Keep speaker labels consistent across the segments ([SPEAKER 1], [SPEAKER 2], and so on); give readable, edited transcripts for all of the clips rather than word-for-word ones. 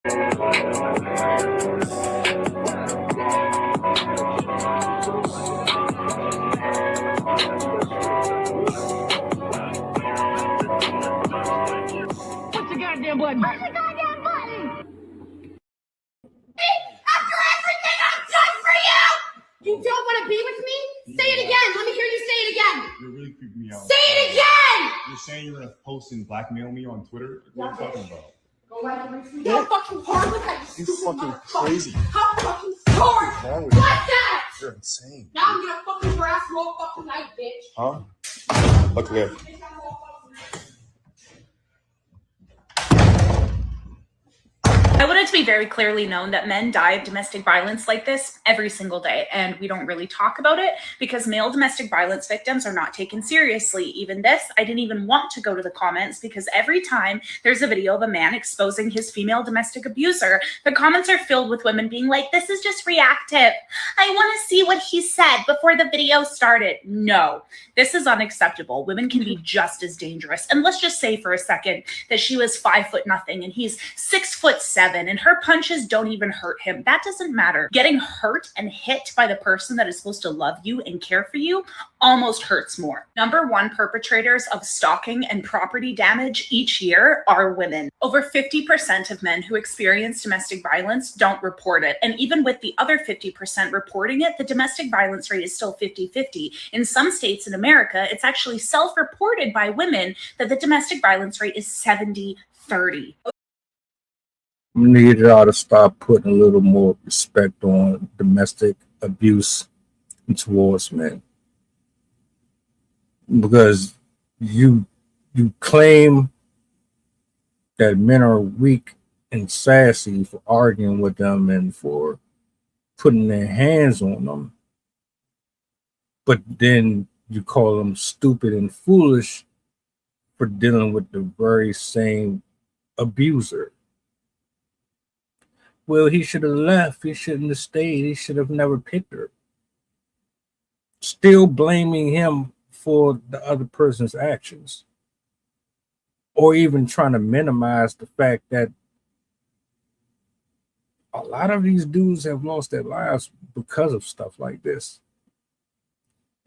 [SPEAKER 1] What's the goddamn button? What's the goddamn button?
[SPEAKER 2] After everything I've done for you! You don't want to be with me? Say it again. Let me hear you say it again.
[SPEAKER 3] You're really creeping me out.
[SPEAKER 2] Say it again!
[SPEAKER 3] You're saying you're gonna post and blackmail me on Twitter? What are you talking about?
[SPEAKER 2] Go right to me. How fucking hard was that?
[SPEAKER 3] You fucking crazy.
[SPEAKER 2] How fucking hard?
[SPEAKER 3] What's wrong with you?
[SPEAKER 2] What's that?
[SPEAKER 3] You're insane.
[SPEAKER 2] Now I'm gonna fucking grass roll fucking night, bitch.
[SPEAKER 3] Huh? Look here.
[SPEAKER 4] I want it to be very clearly known that men die of domestic violence like this every single day, and we don't really talk about it because male domestic violence victims are not taken seriously. Even this, I didn't even want to go to the comments because every time there's a video of a man exposing his female domestic abuser, the comments are filled with women being like, this is just reactive. I want to see what he said before the video started. No, this is unacceptable. Women can be just as dangerous. And let's just say for a second that she was 5'0" and he's 6'7" and her punches don't even hurt him. That doesn't matter. Getting hurt and hit by the person that is supposed to love you and care for you almost hurts more. Number one perpetrators of stalking and property damage each year are women. Over 50% of men who experience domestic violence don't report it. And even with the other 50% reporting it, the domestic violence rate is still 50-50. In some states in America, it's actually self-reported by women that the domestic violence rate is 70-30.
[SPEAKER 5] Need y'all to stop putting a little more respect on domestic abuse towards men, because you claim that men are weak and sassy for arguing with them and for putting their hands on them, but then you call them stupid and foolish for dealing with the very same abuser. Well, he should have left. He shouldn't have stayed. He should have never picked her. Still blaming him for the other person's actions. Or even trying to minimize the fact that a lot of these dudes have lost their lives because of stuff like this.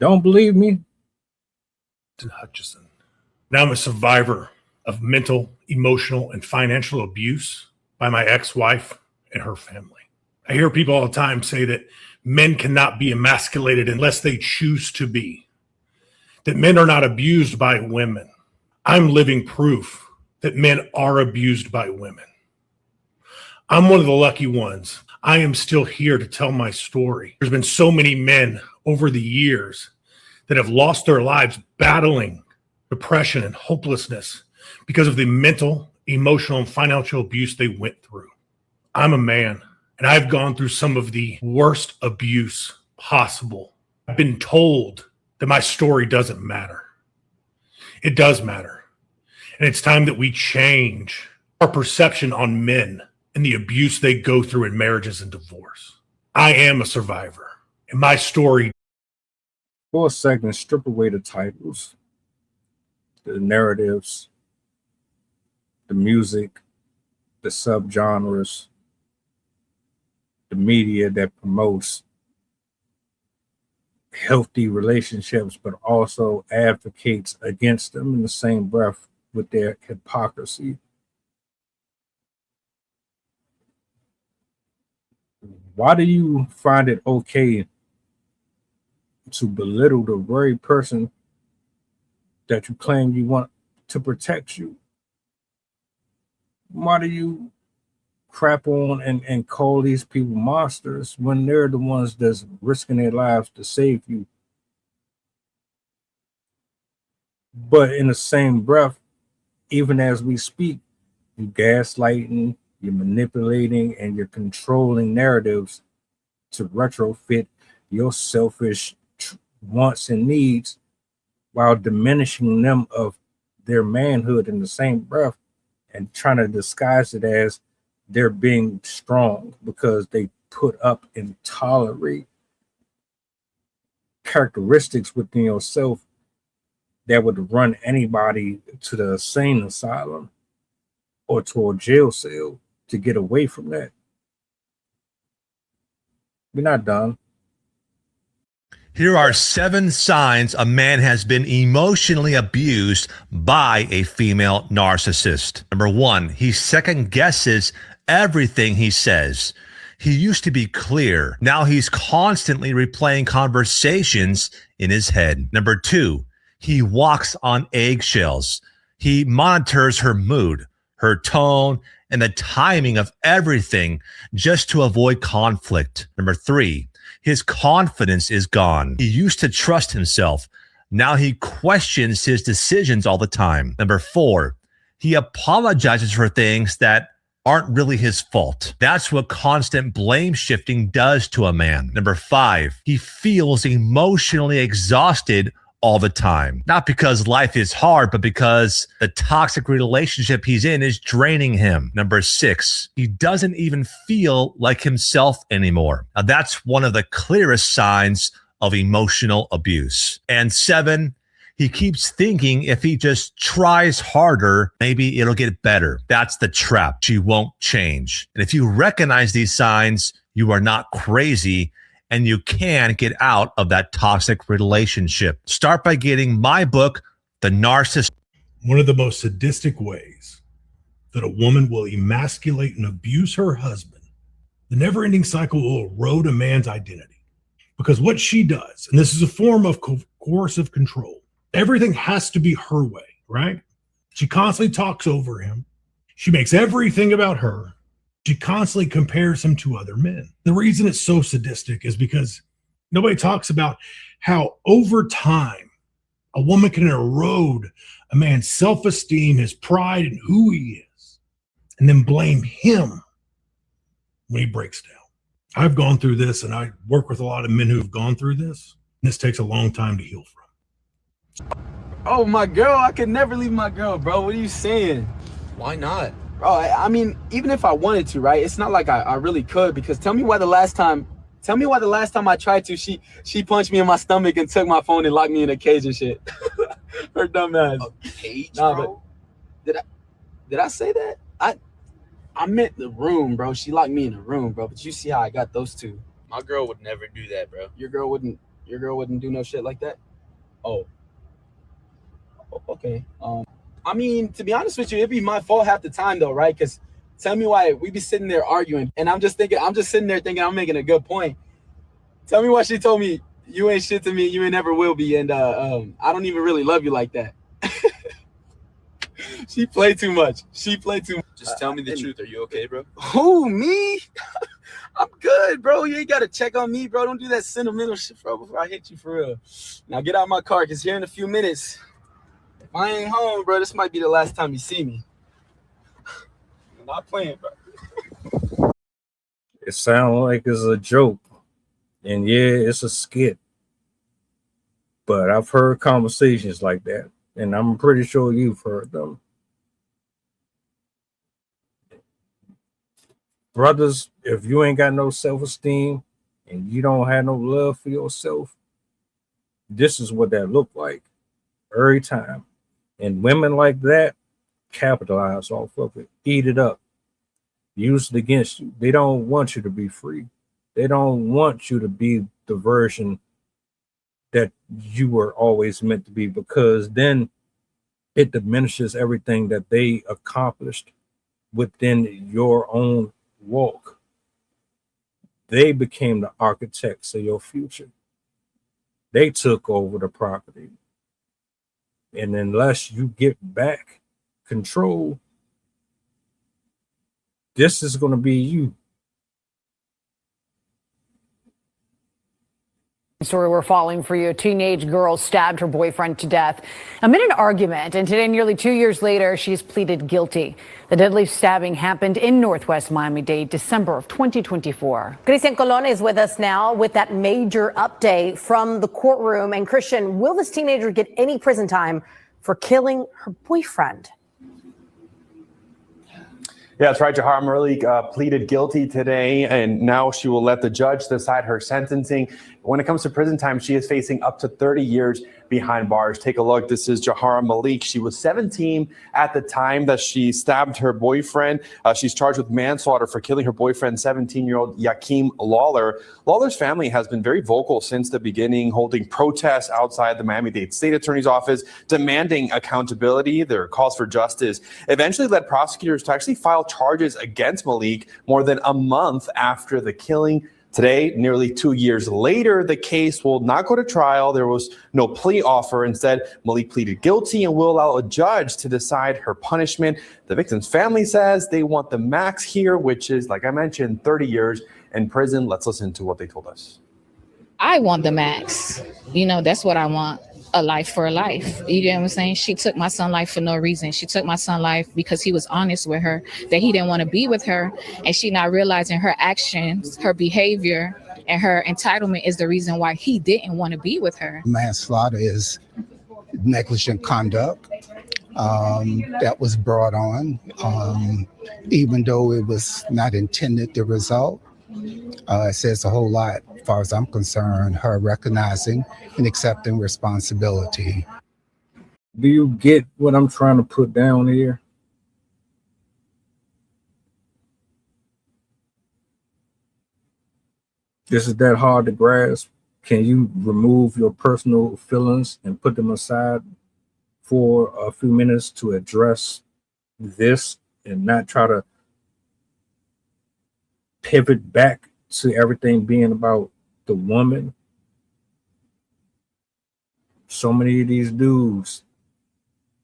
[SPEAKER 5] Don't believe me?
[SPEAKER 6] Hutchison. Now I'm a survivor of mental, emotional, and financial abuse by my ex-wife and her family. I hear people all the time say that men cannot be emasculated unless they choose to be, that men are not abused by women. I'm living proof that men are abused by women. I'm one of the lucky ones. I am still here to tell my story. There's been so many men over the years that have lost their lives battling depression and hopelessness because of the mental, emotional, and financial abuse they went through. I'm a man, and I've gone through some of the worst abuse possible. I've been told that my story doesn't matter. It does matter. And it's time that we change our perception on men and the abuse they go through in marriages and divorce. I am a survivor, and my story.
[SPEAKER 5] For a second, strip away the titles, the narratives, the music, the subgenres, the media that promotes healthy relationships, but also advocates against them in the same breath with their hypocrisy. Why do you find it okay to belittle the very person that you claim you want to protect you? Why do you crap on and call these people monsters when they're the ones that's risking their lives to save you? But in the same breath, even as we speak, you're gaslighting, you're manipulating, and you're controlling narratives to retrofit your selfish wants and needs while diminishing them of their manhood in the same breath, and trying to disguise it as they're being strong because they put up and tolerate characteristics within yourself that would run anybody to the insane asylum or to a jail cell. to get away from that. We're not done.
[SPEAKER 7] Here are 7 signs a man has been emotionally abused by a female narcissist. Number 1, he second guesses everything he says. He used to be clear. Now he's constantly replaying conversations in his head. Number 2, he walks on eggshells. He monitors her mood, her tone, and the timing of everything just to avoid conflict. Number 3, his confidence is gone. He used to trust himself. Now he questions his decisions all the time. Number 4, he apologizes for things that aren't really his fault. That's what constant blame shifting does to a man. Number 5, he feels emotionally exhausted all the time. Not because life is hard, but because the toxic relationship he's in is draining him. Number 6, he doesn't even feel like himself anymore. Now that's one of the clearest signs of emotional abuse. And 7, he keeps thinking if he just tries harder, maybe it'll get better. That's the trap. She won't change. And if you recognize these signs, you are not crazy, and you can get out of that toxic relationship. Start by getting my book, The Narcissist.
[SPEAKER 6] One of the most sadistic ways that a woman will emasculate and abuse her husband, the never-ending cycle will erode a man's identity. Because what she does, and this is a form of coercive control, everything has to be her way, right? She constantly talks over him. She makes everything about her. She constantly compares him to other men. The reason it's so sadistic is because nobody talks about how over time a woman can erode a man's self-esteem, his pride, and who he is, and then blame him when he breaks down. I've gone through this, and I work with a lot of men who have gone through this. And this takes a long time to heal from.
[SPEAKER 8] Oh, my girl, I could never leave my girl, bro. What are you saying?
[SPEAKER 9] Why not?
[SPEAKER 8] Bro, I mean, even if I wanted to, right? It's not like I really could, because tell me why the last time I tried to, she punched me in my stomach and took my phone and locked me in a cage and shit. Her dumb ass.
[SPEAKER 9] A cage,
[SPEAKER 8] nah,
[SPEAKER 9] bro?
[SPEAKER 8] But did I say that? I meant the room, bro. She locked me in the room, bro. But you see how I got those two.
[SPEAKER 9] My girl would never do that, bro.
[SPEAKER 8] Your girl wouldn't do no shit like that? Oh. Okay. I mean, to be honest with you, it'd be my fault half the time though, right? Because tell me why we be sitting there arguing, and I'm just sitting there thinking I'm making a good point. Tell me why she told me you ain't shit to me, you ain't never will be, and I don't even really love you like that. She played too much.
[SPEAKER 9] Just tell me the truth. Are you okay, bro?
[SPEAKER 8] Who, me? I'm good, bro. You ain't got to check on me, bro. Don't do that sentimental shit, bro, before I hit you for real. Now get out my car, because here in a few minutes, if I ain't home, bro, this might be the last time you see me. I'm not playing, bro.
[SPEAKER 5] It sounds like it's a joke. And yeah, it's a skit. But I've heard conversations like that. And I'm pretty sure you've heard them. Brothers, if you ain't got no self-esteem and you don't have no love for yourself, this is what that look like every time. And women like that capitalize off of it, eat it up, use it against you. They don't want you to be free. They don't want you to be the version that you were always meant to be, because then it diminishes everything that they accomplished within your own walk. They became the architects of your future. They took over the property. And unless you get back control, this is going to be you.
[SPEAKER 10] Story we're following for you. A teenage girl stabbed her boyfriend to death amid an argument, and today, nearly 2 years later, she's pleaded guilty. The deadly stabbing happened in Northwest Miami-Dade, December of 2024.
[SPEAKER 11] Christian Colon is with us now with that major update from the courtroom. And Christian, will this teenager get any prison time for killing her boyfriend?
[SPEAKER 12] Yeah, that's right. Jahar Murley pleaded guilty today, and now she will let the judge decide her sentencing. When it comes to prison time, she is facing up to 30 years behind bars. Take a look. This is Jahara Malik. She was 17 at the time that she stabbed her boyfriend. She's charged with manslaughter for killing her boyfriend, 17-year-old Yakeem Lawler. Lawler's family has been very vocal since the beginning, holding protests outside the Miami-Dade State Attorney's office, demanding accountability. Their calls for justice eventually led prosecutors to actually file charges against Malik more than a month after the killing. Today, nearly 2 years later, the case will not go to trial. There was no plea offer. Instead, Malik pleaded guilty and will allow a judge to decide her punishment. The victim's family says they want the max here, which is, like I mentioned, 30 years in prison. Let's listen to what they told us.
[SPEAKER 13] I want the max. You know, that's what I want. A life for a life. You get what I'm saying? She took my son's life for no reason. She took my son's life because he was honest with her, that he didn't want to be with her. And she not realizing her actions, her behavior, and her entitlement is the reason why he didn't want to be with her.
[SPEAKER 14] Manslaughter is negligent conduct that was brought on, even though it was not intended to result. It says a whole lot, as far as I'm concerned, her recognizing and accepting responsibility.
[SPEAKER 5] Do you get what I'm trying to put down here? This is that hard to grasp. Can you remove your personal feelings and put them aside for a few minutes to address this and not try to pivot back to everything being about the woman? So many of these dudes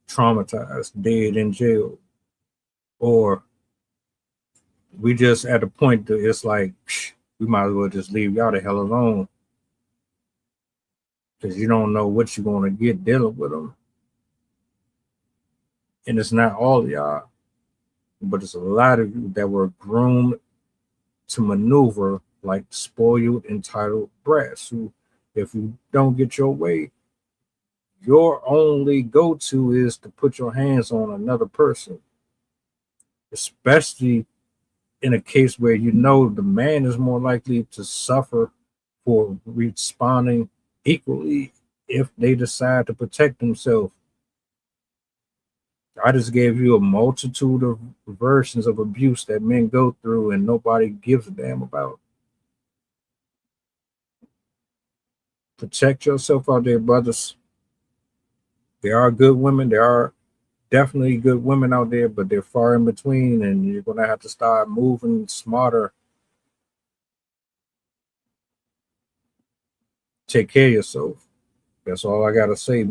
[SPEAKER 5] traumatized, dead in jail, or we just at a point that it's like, we might as well just leave y'all the hell alone, because you don't know what you're going to get dealing with them. And it's not all of y'all, but it's a lot of you that were groomed to maneuver like spoiled, entitled brats who, if you don't get your way, your only go-to is to put your hands on another person, especially in a case where you know the man is more likely to suffer for responding equally if they decide to protect themselves. I just gave you a multitude of versions of abuse that men go through and nobody gives a damn about. Protect yourself out there, brothers. There are good women. There are definitely good women out there, but they're far in between, and you're going to have to start moving smarter. Take care of yourself. That's all I got to say.